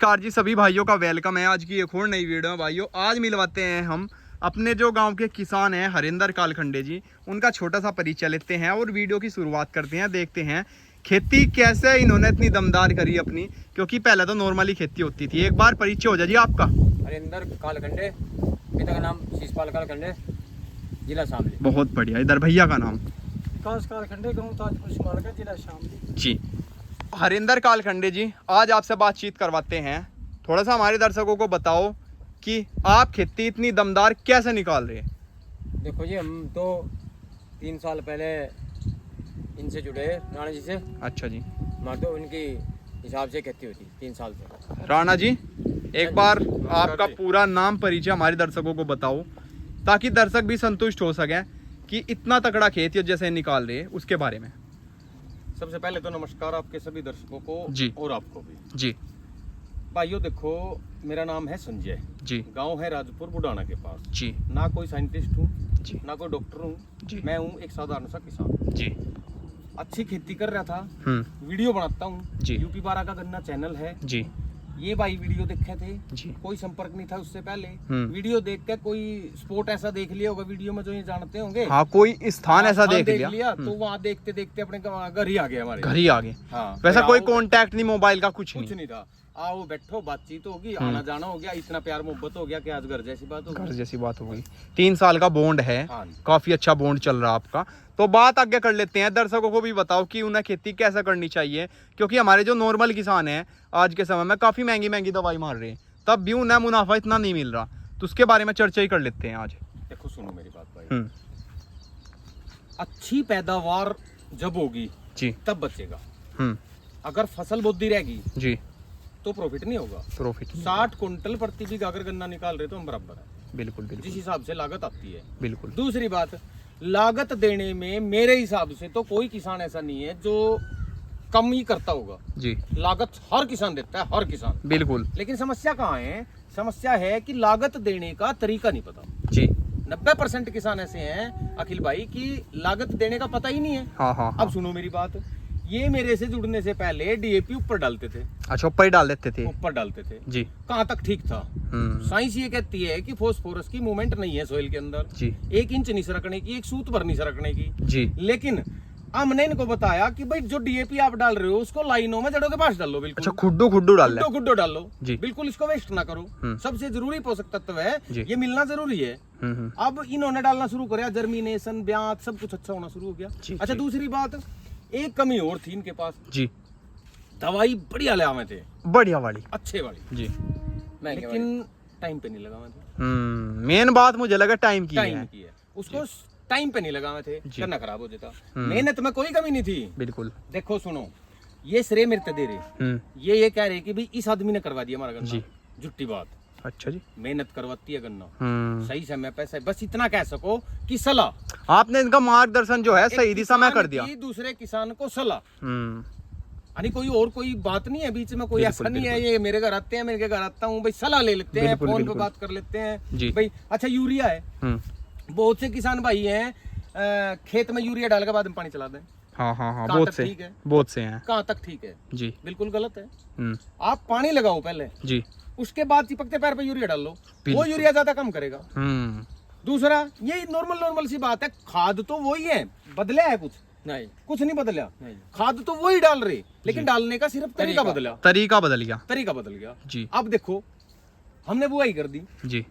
Car जी सभी भाइयों का वेलकम है आज की एक और नई वीडियो में। भाइयों आज मिलवाते हैं हम अपने जो गांव के किसान हैं हरिंदर कालखंडे जी, उनका छोटा सा परिचय लेते हैं और वीडियो की शुरुआत करते हैं। देखते हैं खेती कैसे इन्होंने इतनी दमदार करी अपनी, क्योंकि पहले तो नॉर्मली खेती होती थी। एक बार परिचय हो जाए जी आपका। हरिंदर कालखंडे, पिता का नाम शीशपाल कालखंडे, जिला शामली। बहुत बढ़िया। इधर भैया का नाम विकास कालखंडे, गांव ताजपुर स्मारक, जिला शामली जी। हरिंदर कालखंडे जी, आज आपसे बातचीत करवाते हैं। थोड़ा सा हमारे दर्शकों को बताओ कि आप खेती इतनी दमदार कैसे निकाल रहे हैं। देखो जी, हम तो 3 साल पहले इनसे जुड़े राणा जी से। अच्छा जी। हमारे तो उनकी हिसाब से खेती होती 3 साल से। राणा जी, एक बार आपका पूरा नाम परिचय हमारे दर्शकों को बताओ, ताकि दर्शक भी संतुष्ट हो सके कि इतना तगड़ा खेत जैसे निकाल रहे हैं उसके बारे में। सबसे पहले तो नमस्कार आपके सभी दर्शकों को जी। और आपको भी जी भाइयों। देखो, मेरा नाम है संजय जी गांव है राजपुर बुडाना के पास। जी ना कोई साइंटिस्ट हूँ, जी ना कोई डॉक्टर हूँ, जी मैं हूँ एक साधारण सा किसान। जी। अच्छी खेती कर रहा था, हम्म। वीडियो बनाता हूँ। जी। यूपी 12 का गन्ना चैनल है। जी ये भाई वीडियो देखे थे, जी। कोई संपर्क नहीं था उससे पहले। हम्म। वीडियो देख के कोई स्पॉट ऐसा देख लिया होगा वीडियो में जो ये जानते होंगे। हाँ, कोई स्थान ऐसा स्थान देख लिया तो वहाँ देखते देखते अपने घर ही आ गया हमारे। घर ही आ गए। हाँ, वैसा फिर कोई आओ, कांटेक्ट नहीं, मोबाइल का कुछ कुछ नहीं। नहीं था। आओ बैठो, बातचीत होगी, आना जाना हो गया, इतना प्यार मोहब्बत हो गया कि आज घर जैसी बात हो घर गई। जैसी बात हो गई। 3 साल का बॉन्ड है, हाँ। काफी अच्छा बॉन्ड चल रहा आपका। तो बात आगे कर लेते हैं, दर्शकों को भी बताओ कि उन्हें खेती कैसे करनी चाहिए, क्योंकि हमारे जो नॉर्मल किसान हैं आज के समय में काफी महंगी महंगी दवाई मार रहे हैं, तब भी उन्हें मुनाफा इतना नहीं मिल रहा। तो उसके बारे में चर्चा ही कर लेते हैं आज। देखो सुनो मेरी बात भाई, हम्म। अच्छी पैदावार जब होगी जी। तब बचेगा। हम्म। अगर फसल बोदी रहेगी जी। तो प्रॉफिट नहीं होगा। प्रॉफिट 60 कुंटल प्रति बीघा अगर गन्ना निकाल रहे तो हम बराबर है, बिल्कुल जिस बिल्कुल हिसाब से लागत आती है। बिल्कुल। दूसरी बात, लागत देने में मेरे हिसाब से तो कोई किसान ऐसा नहीं है जो कम ही करता होगा। जी लागत हर किसान देता है, हर किसान। बिल्कुल। लेकिन समस्या कहाँ है? समस्या है कि लागत देने का तरीका नहीं पता। जी 90% किसान ऐसे हैं अखिल भाई कि लागत देने का पता ही नहीं है। हाँ हाँ हाँ। अब सुनो मेरी बात, ये मेरे से जुड़ने से पहले डीएपी ऊपर डालते थे। अच्छा, ऊपर ही डाल देते थे। ऊपर डालते थे। जी। कहाँ तक ठीक था? हम्म। साइंस ये कहती है कि फास्फोरस की मूवमेंट नहीं है सोइल के अंदर। जी 1 इंच नहीं सरकने की, 1 सूत भर नहीं सरकने की। जी लेकिन हमने इनको बताया कि भाई जो डीएपी आप डाल रहे हो उसको लाइनों में जड़ों के पास डालो। बिल्कुल। अच्छा, खुड्डू खुड्डू डाल ले। गुड्डो डालो जी। बिल्कुल, इसको वेस्ट ना करो। हम्म। सबसे जरूरी पोषक तत्व है, जी। ये मिलना जरूरी है। हम्म। अब इन्होंने डालना शुरू किया, जर्मिनेशन, ब्याज सब कुछ अच्छा होना शुरू हो गया। जी, अच्छा, जी। दूसरी बात, एक कमी और थी इनके पास, जी। दवाई बढ़िया ले आवे थे, बढ़िया वाली। अच्छे वाली, जी। लेकिन टाइम पे नहीं लगावे थे। मेन बात मुझे लगा टाइम की टाइम है। की है, उसको टाइम पे नहीं लगावे थे, जी। करना खराब हो जाता। मेहनत में कोई कमी नहीं थी। बिल्कुल। देखो सुनो, ये श्रेय मेरे पे दे रहे, ये कह रहे कि भाई इस आदमी ने करवा दिया हमारा गन्ना। जी। झूठी बात, अच्छा जी। मेहनत करवाती है गन्ना, हम्म। सही समय पे सही, बस इतना कह सको कि सलाह। आपने इनका मार्गदर्शन जो है सही एक दिशा में किसान कर दिया। की दूसरे किसान को सलाह, हम्म। यानी कोई और कोई बात नहीं है बीच में, कोई बिल्कुल, ऐसा नहीं है बिल्कुल। ये मेरे घर आते हैं, मेरे घर आता हूँ, भाई सलाह ले लेते हैं, बिल्कुल, फोन पे बिल्कुल। बात कर लेते हैं जी। भाई। अच्छा, यूरिया है, बहुत से किसान भाई हैं खेत में यूरिया डाल के बाद में पानी चला दें। हाँ हाँ हाँ, कहाँ बहुत तक से ठीक है? बहुत से हैं। कहाँ तक ठीक है? जी। बिल्कुल गलत है। हम्म। आप पानी लगाओ पहले, जी। उसके बाद चिपकते पैर पे यूरिया डाल लो, वो बिल्कुल। यूरिया ज्यादा कम करेगा। हम्म। दूसरा, ये नॉर्मल सी बात है, खाद तो वही है, बदला है कुछ नहीं, कुछ नहीं बदला। नहीं। खाद तो वही डाल रहे, लेकिन डालने का सिर्फ तरीका बदला, तरीका बदल गया। तरीका बदल गया। जी। अब देखो, हमने बुआई कर दी, जी।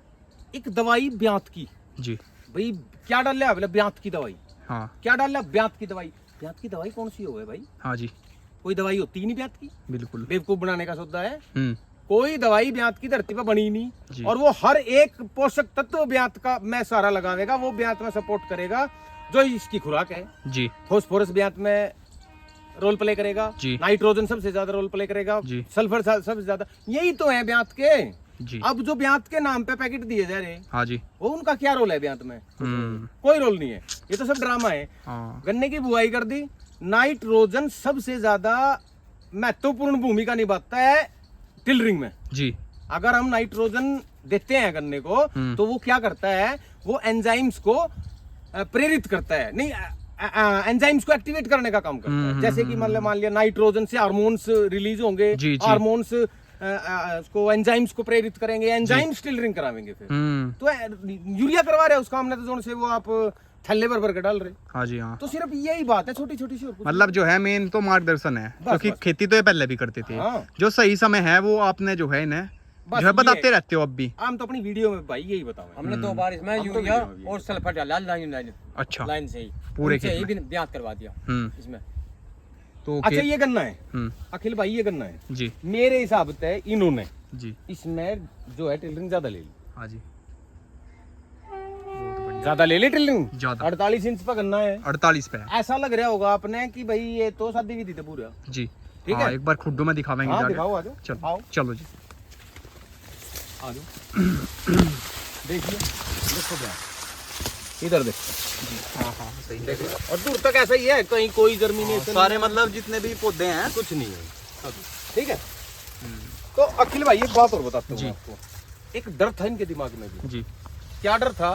एक दवाई ब्यात की, जी। भाई क्या डाल लिया? बोले ब्यात की दवाई। हाँ क्या डाल लिया? ब्यात की दवाई। ब्यात की दवाई कौन सी हो गई भाई? हाँ जी। कोई दवाई होती ही नहीं ब्यात की, बिल्कुल। बेवकूफ बनाने का सौदा है। हम्म। कोई दवाई ब्यात की धरती पर बनी ही जी। नहीं, और वो हर एक पोषक तत्व ब्यात का मैं सारा लगावेगा, वो ब्यात में सपोर्ट करेगा जो इसकी खुराक है। जी। फास्फोरस ब्यात में रोल प्ले करेगा, जी। नाइट्रोजन सबसे ज्यादा रोल प्ले करेगा, जी। सल्फर सबसे ज्यादा, यही तो है ब्यात के। जी। अब जो ब्यात के नाम पे पैकेट दिए जा रहे हैं, हाँ जी। वो उनका क्या रोल है ब्यात में? हम्म। कोई रोल नहीं है, ये तो सब ड्रामा है। हाँ। गन्ने की बुआई कर दी, नाइट्रोजन सबसे ज्यादा महत्वपूर्ण भूमिका निभाता है टिलरिंग में। जी। अगर हम नाइट्रोजन देते हैं गन्ने को, तो वो क्या करता है? वो एंजाइम्स को प्रेरित करता है, नहीं एंजाइम्स को एक्टिवेट करने का काम करता है। जैसे कि मान लिया नाइट्रोजन से हार्मोन्स रिलीज होंगे, जी, जी। हार्मोन्स उसको एंजाइम्स को प्रेरित करेंगे, एंजाइम स्टिलरिंग करावेंगे फिर। तो यूरिया करवा रहे हैं उसका हमने तो जोन से वो आप थैले भर के डाल रहे। हाँ जी हाँ। तो सिर्फ यही बात है, छोटी छोटी सी और कुछ मतलब जो है मेन तो मार्गदर्शन है, क्योंकि बस। खेती तो ये पहले भी करते थे। हाँ। जो सही समय है वो आपने जो है इन्हें बस जो है बताते ये- रहते हो अब भी। हम तो अपनी वीडियो में भाई यही बताओ। हमने 2 बार इसमें हम तो यूरिया वीडियो में और सल्फर डाला लाइन अच्छा लाइन से ही पूरे उनसे खेत ही में। भी ब्याज करवा दिया इसमें। तो अच्छा खेत- ये गन्ना है हम्म, अखिल भाई, ये गन्ना है जी मेरे हिसाब से इन्होंने जी इसमें जो है टिलरिंग ज्यादा ले ली, हाँ जी ज्यादा ले ली टिलरिंग। ज्यादा 48 इंच का गन्ना है। 48 पे है ऐसा लग रहा होगा आपने कि भाई ये तो शादी भी थी तो पूरा। जी। ठीक हाँ, है। एक बार खुड्डू में दिखावेंगे हाँ जाके। दिखाओ, आ जाओ। चलो आओ चलो जी। आ जाओ। देखिए देखो क्या इधर देखो। हाँ हाँ सही देखो और दूर तक ऐसा ही है, कहीं कोई जर्मिनेशन सारे मतलब जितने भी पौधे हैं कुछ नहीं है। ठीक है। तो अखिल भाई एक बात और बताता जी। हूँ आपको। एक डर था इनके दिमाग में भी। जी। क्या डर था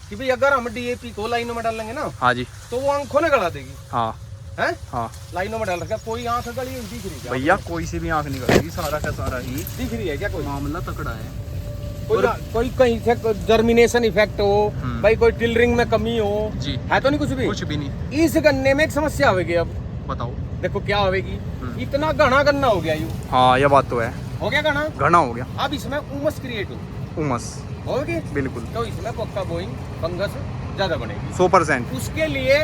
कि भाई अगर हम डीएपी को लाइनों में डालेंगे ना हाँ जी तो वो आंखों ने गड़ा देगी। हाँ है हाँ लाइनों में डाल रखा, कोई आंख गड़ी हुई दिख रही है क्या? भैया कोई सी भी आंख नहीं करेगी, सारा का सारा ही दिख रही है क्या कोई? मामला तकड़ा है। कोई कहीं से जर्मिनेशन इफेक्ट हो, भाई कोई टिलरिंग में कमी हो, जी है तो नहीं कुछ भी? कुछ भी नहीं। इस गन्ने में एक समस्या आवेगी। अब बताओ। देखो क्या आवेगी, इतना घना गन्ना हो गया यूं, हाँ ये बात तो है, हो गया घना। घना हो गया। अब इसमें उमस क्रिएट हो उमस होगी, बिल्कुल तो इसमें पक्का बोइंग फंगस ज्यादा बनेगी। 100%। उसके लिए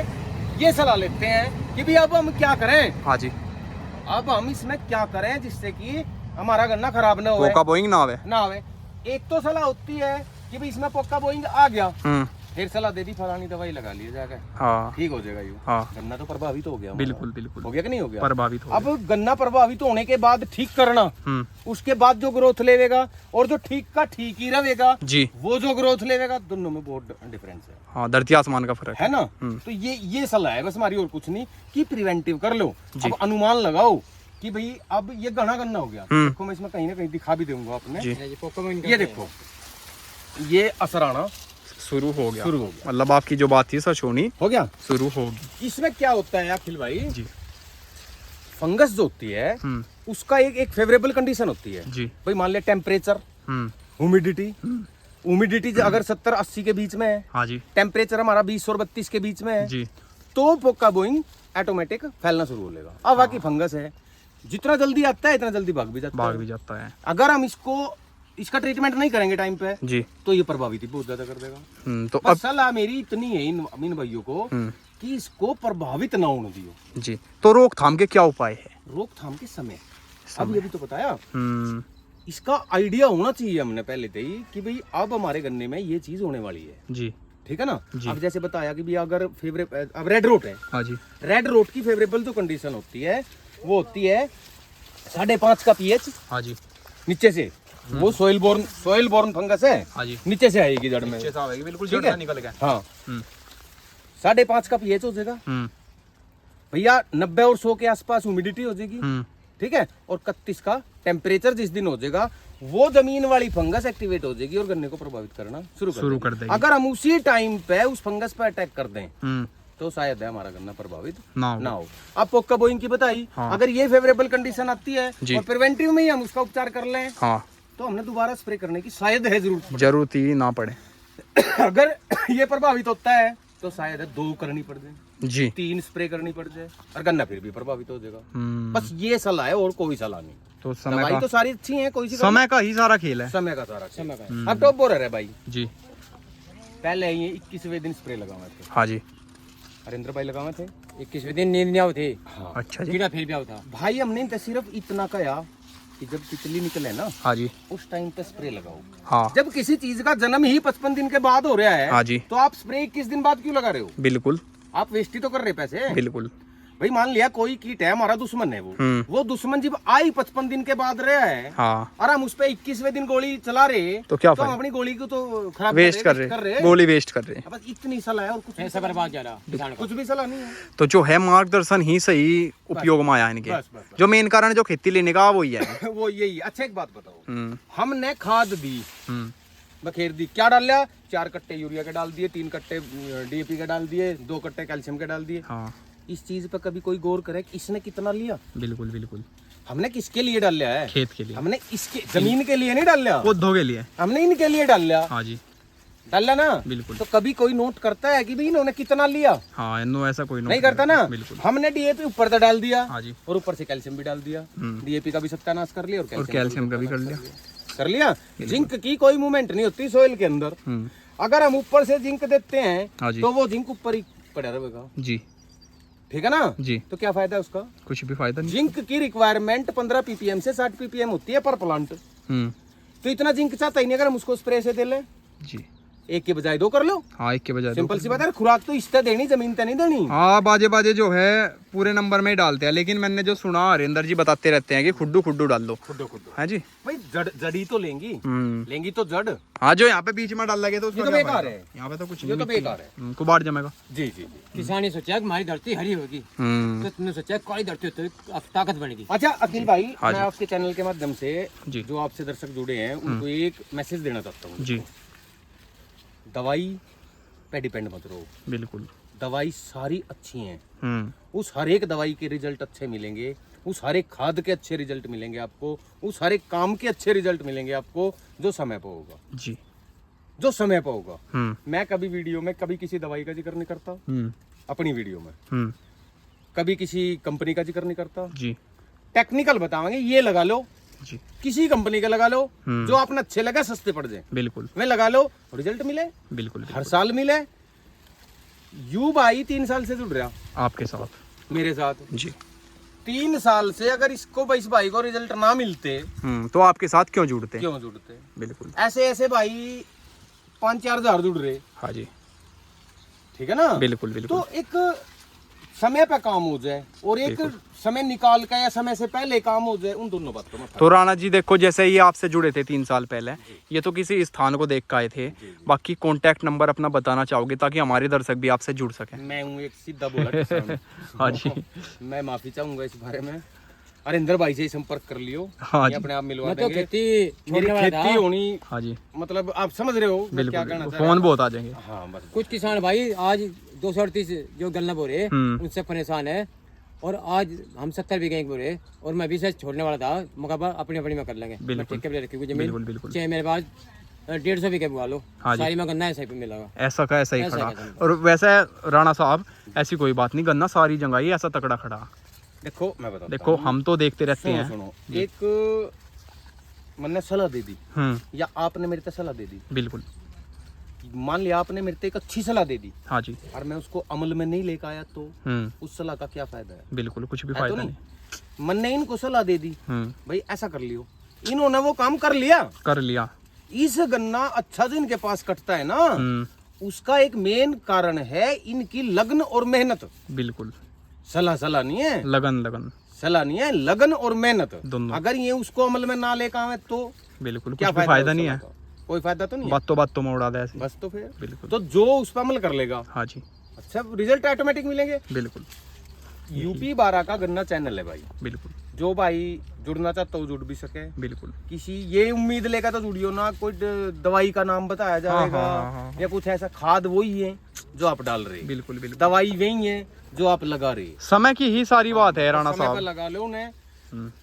ये सलाह लेते हैं कि भी अब हम क्या करें, हाँ जी अब हम इसमें क्या करें जिससे कि हमारा गन्ना खराब ना हो। कोका बोइंग ना आवे। ना आवे। एक तो सलाह होती है कि भाई इसमें पोका बोइंग आ गया, हम्म, फिर सलाह दे दी फलानी दवाई लगा ली जाकर, हाँ ठीक हो जाएगा यूं। हाँ गन्ना तो प्रभावित हो गया हमारा। बिल्कुल बिल्कुल हो गया कि नहीं हो गया? प्रभावित हो अब गन्ना प्रभावित होने के बाद ठीक करना, हम्म, उसके बाद जो ग्रोथ लेवेगा और जो ठीक का ठीक ही रहेगा, जी वो जो ग्रोथ लेवेगा, दोनों में बहुत डिफरेंस है। हाँ धरती आसमान का फर्क है ना? तो ये सलाह है बस हमारी, और कुछ नहीं कि प्रिवेंटिव कर लो। जी। अब अनुमान लगाओ कि भाई अब ये घना गन्ना हो गया। हम्म। देखो मैं इसमें कहीं ना कहीं दिखा भी दूंगा आपने। जी ये पोकेमोन ये देखो, ये असर आना शुरू हो गया। शुरू हो गया। मतलब आपकी जो बात थी सच होनी हो गया। शुरू होगी। इसमें क्या होता है अखिल भाई, जी फंगस जो होती है उसका एक फेवरेबल कंडीशन होती है। जी भाई मान लिया टेम्परेचर, ह्यूमिडिटी, ह्यूमिडिटी अगर 70-80 के बीच में है, हाँ जी टेम्परेचर हमारा 20 और 32 के बीच में है, जी तो पोका बोइंग ऑटोमेटिक फैलना शुरू हो लेगा। अब बाकी फंगस है, जितना जल्दी आता है इतना जल्दी भाग भी जाता भाग है। भी जाता है। अगर हम इसका ट्रीटमेंट नहीं करेंगे टाइम पे, जी तो ये प्रभावित ही बहुत ज्यादा कर देगा। तो बस अब सलाह मेरी इतनी है इन भाइयों को कि इसको प्रभावित ना होने दियो। जी तो रोकथाम के क्या उपाय है? रोकथाम के समय अब ये भी तो बताया, हम्म, इसका आइडिया होना चाहिए हमने पहले से ही कि भाई अब हमारे गन्ने में ये चीज होने वाली है। जी ठीक है ना? जी। अब जैसे बताया कि भाई अगर अब रेड रोट है, हाँ जी रेड रोट की फेवरेबल जो कंडीशन होती है वो होती है 5.5 का पीएच हाँ जी नीचे से। वो सोइल बोर्न फंगस है, हाँ जी नीचे से आएगी जड़ में। अच्छे से आवेगी, बिल्कुल ठीक जड़ है? से निकल गया। हाँ, हम्म, 5.5 का पीएच हो जाएगा भैया, 90 और 100 के आसपास ह्यूमिडिटी हो जाएगी। ठीक है, और 31 का टेम्परेचर जिस दिन हो जाएगा, वो जमीन वाली फंगस एक्टिवेट हो जाएगी और गन्ने को प्रभावित करना शुरू कर देगी। अगर हम उसी टाइम पे उस फंगस पे अटैक कर दें तो शायद है हमारा गन्ना प्रभावित ना हो। अब पोका बोइंग की बताई, हाँ। अगर ये फेवरेबल कंडीशन आती है जी। और प्रिवेंटिव में ही हम उसका उपचार कर लें, हाँ तो हमने दोबारा स्प्रे करने की शायद है जरूरत। जरूरत ही ना पड़े। अगर ये प्रभावित होता है तो शायद है 2 करनी पड़ जाए, जी 3 स्प्रे करनी पड़ जाए, और गन्ना फिर भी प्रभावित हो जाएगा। हम्म, बस ये सलाह है और कोई सलाह नहीं। तो समय दवाई का तो सारी अच्छी है, कोई सी समय का ही सारा खेल है। समय का सारा समय का। अब टॉप बोरर है भाई, जी पहले ये 21वें दिन स्प्रे लगाए थे, हाँ जी हरेंद्र भाई लगाए थे। 21वें दिन नींद नहीं आव थे, अच्छा जी कीड़ा फिर भी आव था। भाई हमने तो सिर्फ इतना कहा कि जब तितली निकले ना हाँ जी उस टाइम पे स्प्रे लगाओ। हाँ जब किसी चीज का जन्म ही 55 दिन के बाद हो रहा है, हाँ जी तो आप स्प्रे 21 दिन बाद क्यों लगा रहे हो? बिल्कुल आप वेस्ट ही तो कर रहे पैसे। बिल्कुल। भाई मान लिया कोई कीट है, हमारा दुश्मन है, वो दुश्मन जब आई 55 दिन के बाद रहा है, हाँ और हम उस पे 21वें दिन गोली चला रहे, तो क्या हम फायदा? अपनी गोली को तो खराब वेस्ट कर रहे, गोली वेस्ट कर रहे। बस इतनी सलाह है और कुछ पैसा बर्बाद जा रहा किसान का। कुछ भी सलाह नहीं है। तो जो है मार्गदर्शन ही सही उपयोग में आया इनके। बस, बस। जो मेन कारण जो खेती लेने का वही है। वो यही। अच्छा एक बात बताओ, हम्म, हमने खाद दी, बखेर दी, क्या डाल लिया? 4 कट्टे यूरिया के डाल दिए, 3 कट्टे डीएपी के डाल दिए, 2 कट्टे कैल्शियम के डाल दिए। हाँ इस चीज पे कभी कोई गौर करे कि इसने कितना लिया? बिल्कुल बिल्कुल। हमने किसके लिए डाल लिया है? खेत के लिए, हमने इसके जमीन के लिए नहीं डाल लिया, पौधों के लिए। हमने इनके लिए डाल लिया। हाँ जी, डाल लिया ना। बिल्कुल। तो कभी कोई नोट करता है कि भाई इन्होंने कितना लिया? हाँ, इन्हों ऐसा कोई नहीं करता ना। बिल्कुल। हमने डीएपी ऊपर से डाल दिया। हाँ जी, और ऊपर से कैल्शियम भी डाल दिया। डीएपी का भी सत्यानाश कर लिया और कैल्शियम का भी कर लिया। कर लिया। जिंक की कोई मूवमेंट नहीं होती सोइल के अंदर। अगर हम ऊपर से जिंक देते हैं हाँ जी, तो वो जिंक ऊपर ही पड़ा रहेगा। जी ठीक है ना जी, तो क्या फायदा है उसका? कुछ भी फायदा नहीं। जिंक की रिक्वायरमेंट 15 ppm से 60 ppm होती है पर प्लांट। तो इतना जिंक चाहता ही नहीं अगर हम उसको स्प्रे से दे ले। जी, एक के बजाय दो कर लो। हाँ, एक के बजाय दो। सिंपल सी बात है। खुराक तो इससे देनी, जमीन पे नहीं देनी। हाँ, बाजे बाजे जो है पूरे नंबर में ही डालते हैं, लेकिन मैंने जो सुना हरिंदर जी बताते रहते हैं कि खुड्डू खुड्डू डाल दो। खुड्डो है जी। भाई जड़ी तो लेंगी, लेंगी तो जड़। हाँ, जो यहाँ पे बीच में डाल लगे तो उसका ये तो क्या बेकार फायदा? है। यहाँ पे तो कुछ ये नहीं, तो मिट्टी बेकार है। कुबाड़ जमेगा। जी जी जी। किसान ने सोचा कि हमारी धरती हरी होगी, तो तुमने सोचा काली धरती होती है, अब ताकत बनेगी। अच्छा अखिल भाई, हाँ मैं जी। आपके चैनल के माध्यम से जी। जो आपसे दर्शक जुड़े हैं उनको एक मैसेज देना चाहता हूँ। जी, दवाई पे डिपेंड मत रहो। बिल्कुल। दवाई सारी अच्छी हैं। उस हर एक दवाई के रिजल्ट अच्छे मिलेंगे, उस हर एक खाद के अच्छे रिजल्ट मिलेंगे आपको, उस हर एक काम के अच्छे रिजल्ट मिलेंगे आपको जो समय पर होगा। जी, जो समय पर होगा। मैं कभी वीडियो में कभी किसी दवाई का जिक्र नहीं करता अपनी वीडियो में, कभी किसी कंपनी का जिक्र नहीं करता। जी, टेक्निकल बतावांगे, ये लगा लो, जी, किसी कंपनी का लगा लो जो आपने अच्छे लगा, सस्ते पड़ जाए, बिल्कुल, मैं लगा लो, रिजल्ट मिले, बिल्कुल, हर साल मिले। यू भाई 3 साल से जुड़ रहा आपके साथ। मेरे साथ। जी, 3 साल से अगर इसको इस भाई को रिजल्ट ना मिलते तो आपके साथ क्यों जुड़ते? क्यों जुड़ते? बिल्कुल। ऐसे ऐसे भाई 5-4 हजार जुड़ रहे। हाँ जी, ठीक है ना। बिल्कुल, बिल्कुल। तो एक समय पे काम हो जाए और एक समय निकाल के या समय से पहले काम हो जाए, उन दोनों बातों में। तो राणा जी देखो, जैसे ये आपसे जुड़े थे 3 साल पहले, ये तो किसी स्थान को देख के आए थे। बाकी कांटेक्ट नंबर अपना बताना चाहोगे ताकि हमारे दर्शक भी आपसे जुड़ सकें? मैं हूँ एक सीधा बोला किसान। हाँ जी, मैं माफी चाहूंगा इस बारे में। हरिंदर भाई से ही संपर्क कर लियो। हाँ ये जी, अपने आप मिलवा मैं तो देंगे। खेती मेरी छोड़ने वाला खेती था। होनी, हाँ जी, मतलब आप समझ रहे हो मैं क्या बिल्कुल, कहना बिल्कुल। चाह रहा फोन हूँ। बहुत आ जाएंगे। हाँ बस। कुछ किसान भाई आज 238 जो गन्ना बोरे उनसे परेशान है, और आज हम 70 बीघे एक बोरे, और मैं भी से छोड़ने वाला था। मुकाबला अपनी अपनी में कर लेंगे। मैं बिल्कुल। ठेके पे रखी हुई बिल्कुल, जमीन, बिल्कुल। चाहे मेरे पास 150 बीघे बुआ लो, हाँ जी। सारी में गन्ना ऐसा ही पे मिलेगा। ऐसा का ऐसा ही ऐसा खड़ा। ही खड़ा। और वैसे राणा साहब, ऐसी कोई बात नहीं, गन्ना सारी जगह ही ऐसा तकड़ा खड़ा। देखो मैं बताता देखो, हूँ। हम तो देखते रहते सुनो हैं। सुनो, एक मैंने सलाह दे दी या आपने मेरे को सलाह दे दी। बिल्कुल। मान लिया आपने मेरे को एक अच्छी सलाह दे दी हाँ जी, और मैं उसको अमल में नहीं लेकर आया तो उस सलाह का क्या फायदा है? बिल्कुल, कुछ भी है तो फायदा नहीं? नहीं। मैंने इनको सलाह दे दी भाई ऐसा कर लियो, इन्होंने वो काम कर लिया। कर लिया। इस गन्ना अच्छा जो इनके पास कटता है ना, उसका एक मेन कारण है इनकी लगन और मेहनत। बिल्कुल, सलाह नहीं है, लगन लगन सलाह नहीं है, लगन और मेहनत। दोनों। अगर ये उसको अमल में ना लेकर आवे तो बिल्कुल, क्या कुछ भी फायदा उस नहीं सलाह है। का? कोई फायदा तो नहीं है। बातों में उड़ा दे ऐसे। बस तो फिर बिल्कुल। तो जो उस पर अमल कर लेगा, हाँ जी, अच्छा रिजल्ट ऑटोमेटिक मिलेंगे। बिल्कुल, यूपी 12 का गन्ना चैनल है भाई। बिल्कुल, जो भाई जुड़ना चाहता हो जुड़ भी सके। बिल्कुल। किसी ये उम्मीद लेकर तो जुड़ियो ना कोई दवाई का नाम बताया जाएगा हाँ। या कुछ ऐसा। खाद वही है जो आप डाल रहे हैं, बिल्कुल, बिल्कुल। दवाई वही है जो आप लगा रहे हैं। समय की ही सारी बात है राणा समय पे साहब। लगा लो उन्हें,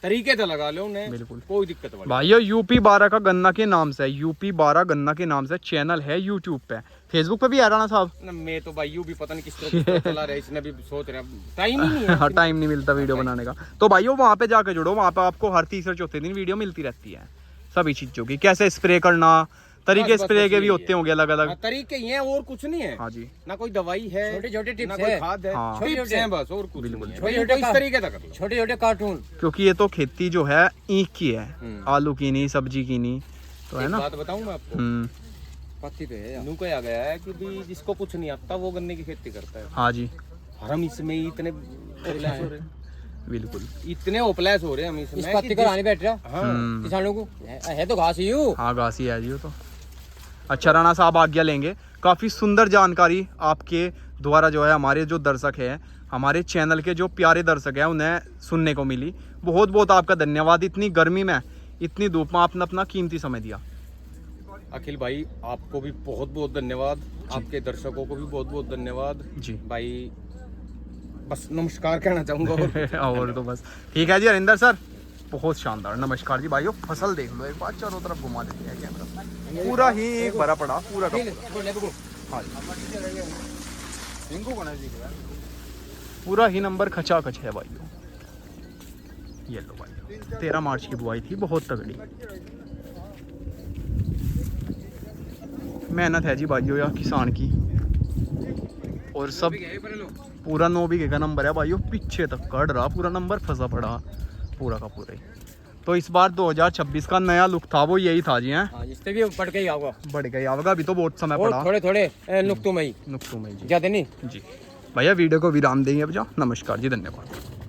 तरीके से लगा लो उन्हें, बिल्कुल। कोई दिक्कत वाली भाइयों, यूपी 12 का गन्ना के नाम से, यूपी 12 गन्ना के नाम से चैनल है यूट्यूब पे, फेसबुक पे भी है राणा साहब। ना। मैं तो भाई यू भी पता नहीं किस तरह चला रहा है, इसने भी सोच रहा टाइम ही नहीं है। हाँ, टाइम नहीं मिलता वीडियो बनाने का। तो भाइयों वहाँ पे जाके जुड़ो, वहाँ पे आपको हर तीसरे चौथे दिन वीडियो मिलती रहती है सभी चीजों की, कैसे स्प्रे करना, तरीके बस स्प्रे के भी यही होते है। होंगे अलग अलग। हाँ, तरीके ही हैं और कुछ नहीं है। हाँ जी, ना कोई दवाई है, छोटे-छोटे टिप्स ना कोई है। खाद है, हाँ। टिप्स हैं बस, और कुछ बिल्कुल। नहीं है। छोटे-छोटे इस तरीके से कर लो। छोटे छोटे कार्टून। क्योंकि ये तो खेती जो है ईख की है, आलू की नहीं, सब्जी की नहीं, तो है एक ना। बात बताऊं मैं आपको, पत्ती पे है। नू कहा गया है कि भी जिसको कुछ नहीं आता वो गन्ने की खेती करता है। हाँ जी, और हम इसमें इतने ओपलैस हो रहे हैं, बिल्कुल। इतने ओपलैस हो रहे हैं हम इस इसमें पत्ती कि को आने बैठ रहा हाँ, किसानों को है तो घास ही हूँ। हाँ, घासी है जी वो तो। अच्छा राणा साहब, आज्ञा लेंगे। काफ़ी सुंदर जानकारी आपके द्वारा जो है हमारे जो दर्शक हैं, हमारे चैनल के जो प्यारे दर्शक हैं, उन्हें सुनने को मिली। बहुत बहुत आपका धन्यवाद। इतनी गर्मी में, इतनी धूप में आपने अपना कीमती समय दिया। अखिल भाई आपको भी बहुत बहुत धन्यवाद, आपके दर्शकों को भी बहुत बहुत धन्यवाद जी भाई। बस नमस्कार कहना चाहूंगा और और तो बस ठीक है जी हरिंदर सर, बहुत शानदार। नमस्कार जी भाइयों, फसल देख लो एक बार, चारों तरफ घुमा देते हैं कैमरा, पूरा ही एक भरा पड़ा पूरा का पूरा। हाँ जी, पूरा ही नंबर खचाखच है भाइयों। ये लो भाई 13 मार्च की बुआई थी, बहुत तगड़ी मेहनत है जी भाइयों यार किसान की। और सब पूरा 9 बीघे का नंबर है भाइयों, पीछे तक कट रहा पूरा नंबर, फंसा पड़ा पूरा का पूरा ही। तो इस बार 2026 का नया लुक था वो यही था जी। हैं हाँ, इससे भी बढ़ के ही आऊंगा, बढ़ गई आवेगा, अभी तो बहुत समय और पड़ा। थोड़े थोड़े नुक्तों में ही, नुक्तों में जी, ज्यादा नहीं जी। भैया वीडियो को विराम देंगे अब, जाओ। नमस्कार जी, धन्यवाद।